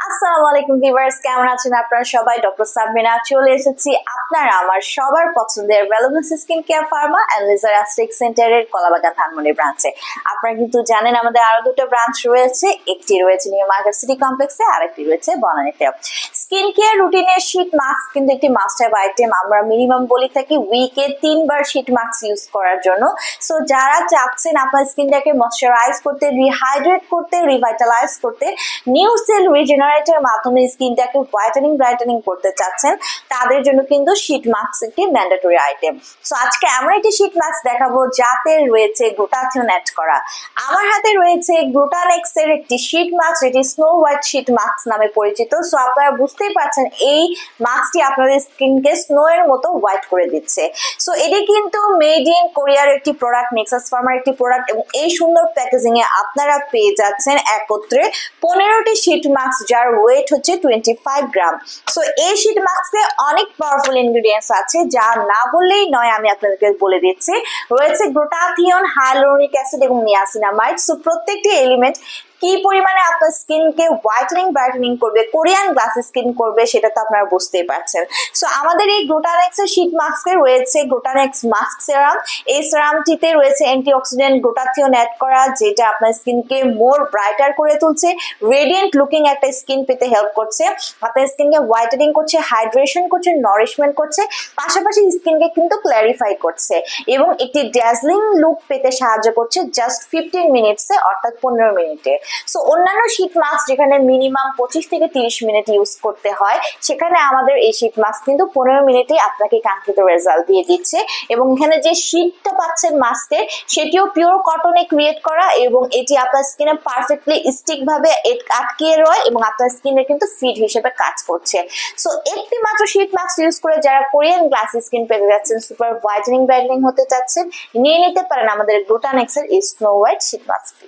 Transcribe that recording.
আসসালামু আলাইকুম ভিউয়ার্স, কেমন আছেন আপনারা সবাই? ডক্টর সাবমিনা চলে এসেছি আপনারা আমার সবার পছন্দের ভ্যালুলেন্স skin care pharma and laser aesthetic সেন্টারের কলাবাগান ধানমন্ডি ব্রাঞ্চে। আপনারা কিন্তু জানেন আমাদের আরো দুটো ব্রাঞ্চ রয়েছে, একটি রয়েছে নিউ মার্কেট সিটি কমপ্লেক্সে আর একটি রয়েছে বনানীতে। স্কিন কেয়ার রুটিনের শীট মাস্ক কিন্তু একটি মাস্ট হ্যাভ আইটেম। আমরা মিনিমাম বলি থাকি উইকে 3 বার শীট মাস্ক ইউজ করার জন্য। সো যারা চাচ্ছেন আপনার স্কিনটাকে ময়শ্চারাইজ করতে, রিহাইড্রেট করতে, রিভাইটালাইজ করতে, নিউ সেল রিজেনারেটরের মাধ্যমে স্কিনটাকে হোয়াইটেনিং ব্রাইটেনিং করতে চাচ্ছেন, তাদের জন্য কিন্তু শীট মাস্ক একটি ম্যান্ডেটরি আইটেম। সো আজকে আমরা একটি শীট মাস্ক দেখাবো যাতে রয়েছে গ্লুটাথিয়ন অ্যাড করা। আমার হাতে রয়েছে গ্লুটানেক্স এর একটি শীট মাস্ক, এটি স্নো হোয়াইট শীট মাস্ক নামে পরিচিত। সো আপনারা বুঝতেই পারছেন এই মাস্কটি আপনাদের স্কিনকে স্নো এর মতো হোয়াইট করে দিচ্ছে। সো এটি কিন্তু মেড ইন কোরিয়ার একটি প্রোডাক্ট, নেক্সাস ফার্মার একটি প্রোডাক্ট, এবং এই সুন্দর প্যাকেজিং এ আপনারা পেয়ে যাচ্ছেন একত্রে 15টি শীট মাস্ক যার ওয়েট হচ্ছে 25 গ্রাম। সো এই শীট মাস্কে অনেক পাওয়ারফুল ইনগ্রেডিয়েন্টস আছে যা না বললেই নয়, আমি আপনাদেরকে বলে দিচ্ছি। রয়েছে গ্লুটাথিয়ন, হাইয়ালুরোনিক অ্যাসিড এবং নিয়াসিনামাইড। সো প্রত্যেকটি এলিমেন্ট কি পরিমাণে আপনার স্কিনকে হোয়াইটেনিং ব্রাইটেনিং করবে, কোরিয়ান গ্লাস স্কিন করবে, সেটা তো আপনারা বুঝতেই পারছেন। সো আমাদের এই গ্লুটানেক্স এর শীট মাস্কে রয়েছে গ্লুটানেক্স মাস্ক সেরাম। এই সেরামটিতে রয়েছে অ্যান্টিঅক্সিডেন্ট গ্লুটাথিয়ন অ্যাড করা, যেটা আপনার স্কিনকে মোর ব্রাইটার করে তুলছে, রেডিয়েন্ট লুকিং একটা স্কিন পেতে হেল্প করছে, আপনার স্কিনকে হোয়াইটেনিং করছে, হাইড্রেশন করছে, নারিশমেন্ট করছে, পাশাপাশি স্কিনকে কিন্তু ক্ল্যারিফাই করছে এবং একটি ড্যাজলিং লুক পেতে সাহায্য করছে জাস্ট 15 মিনিটসে, অর্থাৎ 15 মিনিটে। সো অন্যান্য শীট মাস্ক যেখানে মিনিমাম 25 থেকে 30 মিনিট ইউজ করতে হয়, সেখানে আমাদের এই শীট মাস্ক কিন্তু 15 মিনিটেই আপনাকে কাঙ্ক্ষিত রেজাল্ট দিয়ে দিচ্ছে। এবং এখানে যে শীটটা পাচ্ছেন মাস্কের, সেটিও পিওর কটনে ক্রিয়েট করা এবং এটি আপনার স্কিনে পারফেক্টলি স্টিক ভাবে আটকিয়ে রয় এবং আপনার স্কিনে কিন্তু ফিট হিসেবে কাজ করছে। সো একটি মাত্র শীট মাস্ক ইউজ করে যারা কোরিয়ান গ্লাস স্কিন পেতে যাচ্ছেন, সুপার হোয়াইটেনিং ব্রাইটেনিং হতে চাচ্ছেন, নিয়ে নিতে পারেন আমাদের গ্লুটানেক্স এর এই স্নো হোয়াইট শীট মাস্কটি।